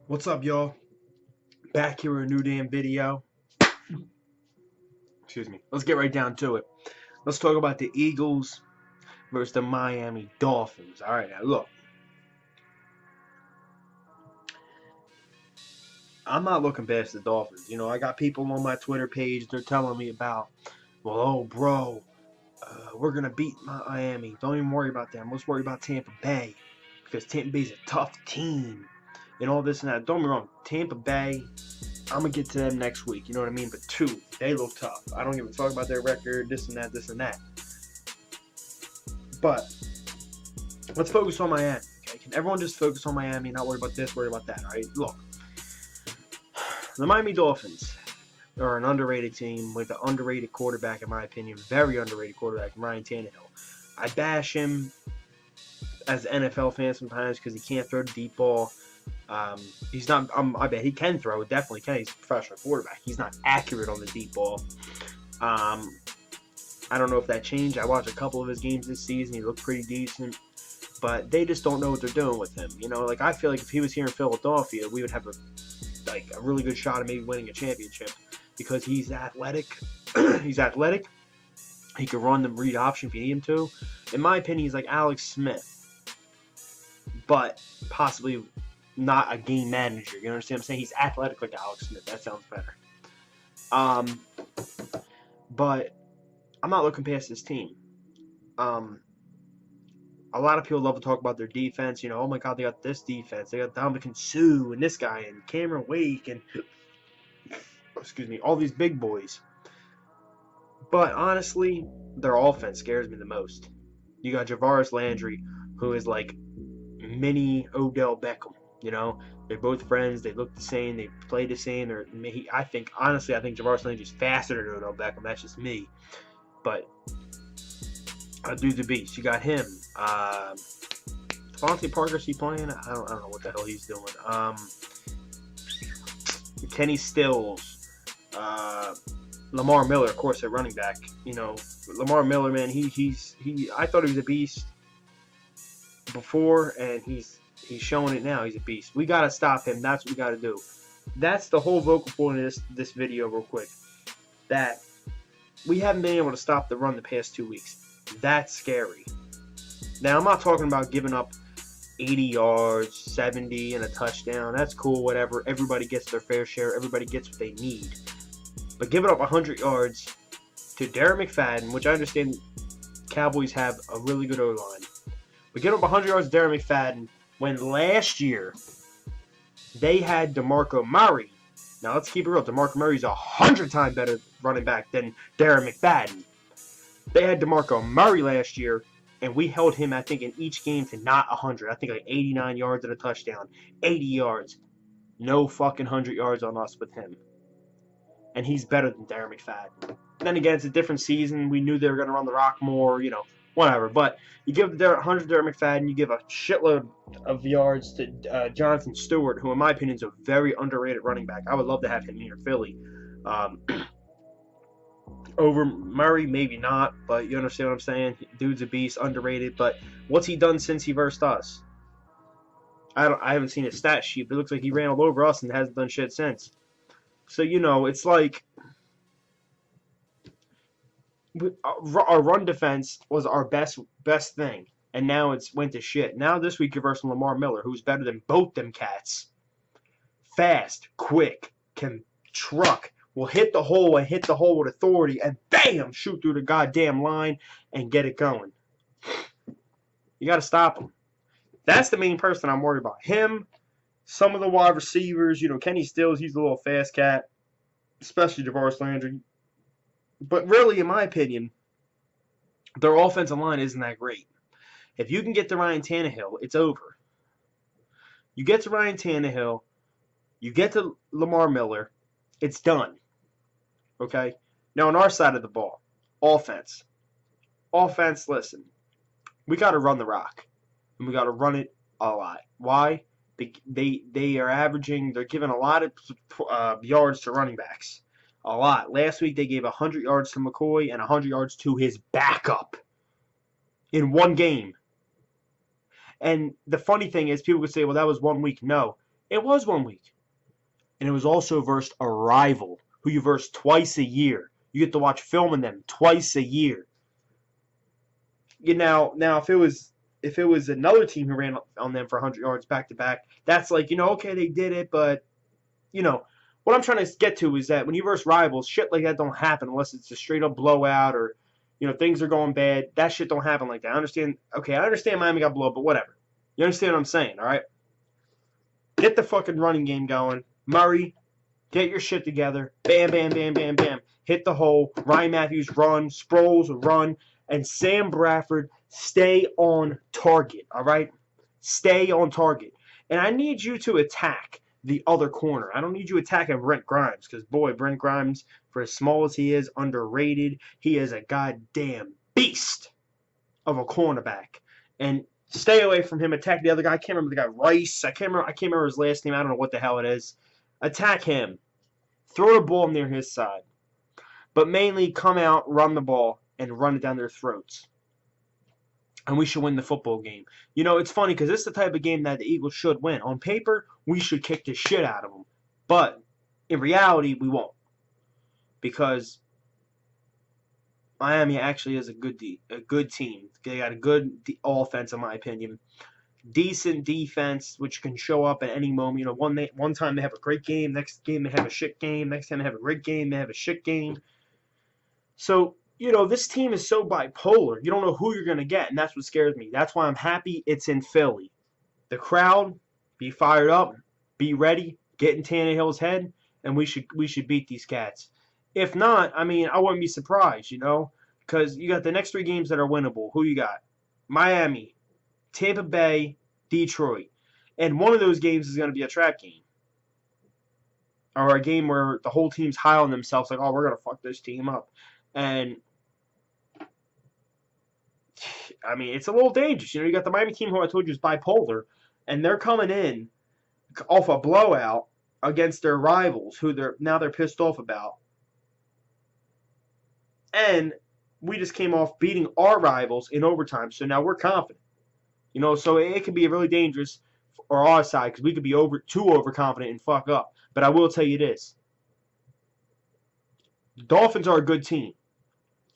What's up, y'all? Back here with a new damn video. Excuse me. Let's get right down to it. Let's talk about the Eagles versus the Miami Dolphins. All right, now look. I'm not looking past the Dolphins. You know, I got people on my Twitter page. They're telling me about, well, oh, bro, we're gonna beat Miami. Don't even worry about them. Let's worry about Tampa Bay because Tampa Bay's a tough team and all this and that. Don't get me wrong. Tampa Bay, I'm gonna get to them next week. You know what I mean? But two, they look tough. I don't even talk about their record, this and that, this and that. But let's focus on Miami. Okay? Can everyone just focus on Miami, not worry about this, worry about that? All right. Look, the Miami Dolphins are an underrated team with an underrated quarterback, in my opinion, very underrated quarterback, Ryan Tannehill. I bash him as an NFL fan sometimes because he can't throw the deep ball. He's not. I bet he can throw it. Definitely can. He's a professional quarterback. He's not accurate on the deep ball. I don't know if that changed. I watched a couple of his games this season. He looked pretty decent, but they just don't know what they're doing with him. You know, like I feel like if he was here in Philadelphia, we would have a really good shot at maybe winning a championship because he's athletic. He's athletic. He can run the read option if you need him to. In my opinion, he's like Alex Smith, but possibly not a game manager. You understand what I'm saying? He's athletic like Alex Smith. That sounds better. But I'm not looking past this team. A lot of people love to talk about their defense. You know, oh my God, they got this defense. They got Dominican Sue and this guy and Cameron Wake and excuse me, all these big boys. But honestly, their offense scares me the most. You got Javaris Landry, who is like mini Odell Beckham. You know, they're both friends. They look the same. They play the same. I think Javaris Landry is faster than Odell Beckham. That's just me. But dude's a beast. You got him. Devontae Parker, is he playing? I don't know what the hell he's doing. Kenny Stills. Lamar Miller, of course, at running back. You know, Lamar Miller, man, I thought he was a beast before, and he's showing it now. He's a beast. We gotta stop him. That's what we gotta do. That's the whole vocal point of this video, real quick. That we haven't been able to stop the run the past 2 weeks. That's scary. Now, I'm not talking about giving up 80 yards, 70, and a touchdown. That's cool, whatever. Everybody gets their fair share. Everybody gets what they need. But giving up 100 yards to Darren McFadden, which I understand Cowboys have a really good O-line. But giving up 100 yards to Darren McFadden when last year they had DeMarco Murray. Now, let's keep it real. DeMarco Murray's 100 times better running back than Darren McFadden. They had DeMarco Murray last year, and we held him, I think, in each game to not 100. I think like 89 yards and a touchdown. 80 yards. No fucking 100 yards on us with him. And he's better than Darren McFadden. Then again, it's a different season. We knew they were going to run the rock more, you know, whatever. But you give 100 to Darren McFadden, you give a shitload of yards to Jonathan Stewart, who in my opinion is a very underrated running back. I would love to have him here in Philly. Over Murray, maybe not, but you understand what I'm saying? Dude's a beast, underrated, but what's he done since he versed us? I haven't seen his stat sheet, but it looks like he ran all over us and hasn't done shit since. So, you know, it's like our run defense was our best thing, and now it's went to shit. Now this week you're versing Lamar Miller, who's better than both them cats. Fast, quick, can truck, will hit the hole with authority, and bam, shoot through the goddamn line and get it going. You got to stop him. That's the main person I'm worried about. Him. Some of the wide receivers, you know, Kenny Stills, he's a little fast cat, especially Javaris Landry. But really, in my opinion, their offensive line isn't that great. If you can get to Ryan Tannehill, it's over. You get to Ryan Tannehill, you get to Lamar Miller, it's done. Okay? Now, on our side of the ball, offense. Offense, listen, we got to run the rock, and we got to run it a lot. Why? They are averaging, they're giving a lot of yards to running backs. A lot. Last week they gave 100 yards to McCoy and 100 yards to his backup in one game. And the funny thing is, people could say, well, that was 1 week. No. It was 1 week. And it was also versus a rival who you verse twice a year. You get to watch film on them twice a year. Now if it was another team who ran on them for 100 yards back to back, that's like, okay, they did it, but what I'm trying to get to is that when you verse rivals, shit like that don't happen unless it's a straight up blowout or things are going bad. That shit don't happen like that. I understand Miami got blown, but whatever. You understand what I'm saying, all right? Get the fucking running game going. Murray, get your shit together. Bam, bam, bam, bam, bam. Hit the hole. Ryan Matthews, run. Sproles, run. And Sam Bradford, stay on target, all right? Stay on target. And I need you to attack the other corner. I don't need you attacking Brent Grimes because, boy, Brent Grimes, for as small as he is, underrated. He is a goddamn beast of a cornerback. And stay away from him. Attack the other guy. I can't remember the guy. Rice. I can't remember his last name. I don't know what the hell it is. Attack him. Throw the ball near his side. But mainly come out, run the ball, and run it down their throats. And we should win the football game. It's funny because this is the type of game that the Eagles should win. On paper, we should kick the shit out of them. But in reality, we won't. Because Miami actually is a good team. They got a good offense, in my opinion. Decent defense, which can show up at any moment. One time they have a great game. Next game they have a shit game. Next time they have a great game. They have a shit game. So, this team is so bipolar. You don't know who you're going to get, and that's what scares me. That's why I'm happy it's in Philly. The crowd, be fired up, be ready, get in Tannehill's head, and we should beat these cats. If not, I wouldn't be surprised, because you got the next 3 games that are winnable. Who you got? Miami, Tampa Bay, Detroit. And one of those games is going to be a trap game. Or a game where the whole team's high on themselves, like, oh, we're going to fuck this team up. And, it's a little dangerous. You got the Miami team who I told you is bipolar, and they're coming in off a blowout against their rivals who they're pissed off about. And we just came off beating our rivals in overtime, so now we're confident. So it could be really dangerous for our side because we could be too overconfident and fuck up. But I will tell you this. The Dolphins are a good team.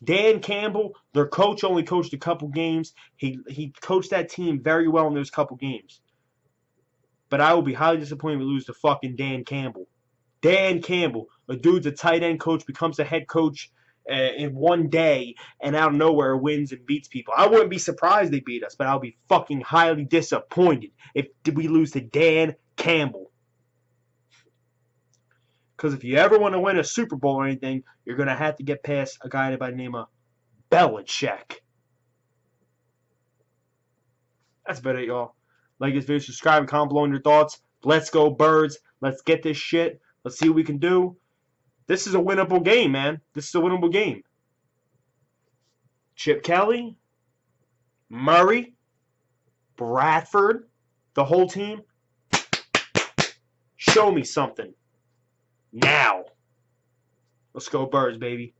Dan Campbell, their coach, only coached a couple games. He coached that team very well in those couple games. But I will be highly disappointed if we lose to fucking Dan Campbell. Dan Campbell, a dude's a tight end coach, becomes a head coach in one day, and out of nowhere wins and beats people. I wouldn't be surprised they beat us, but I'll be fucking highly disappointed if we lose to Dan Campbell. Because if you ever want to win a Super Bowl or anything, you're going to have to get past a guy by the name of Belichick. That's about it, y'all. Like this video, subscribe, and comment below on your thoughts. Let's go, Birds. Let's get this shit. Let's see what we can do. This is a winnable game, man. This is a winnable game. Chip Kelly, Murray, Bradford, the whole team. Show me something. Now. Let's go, Birds, baby.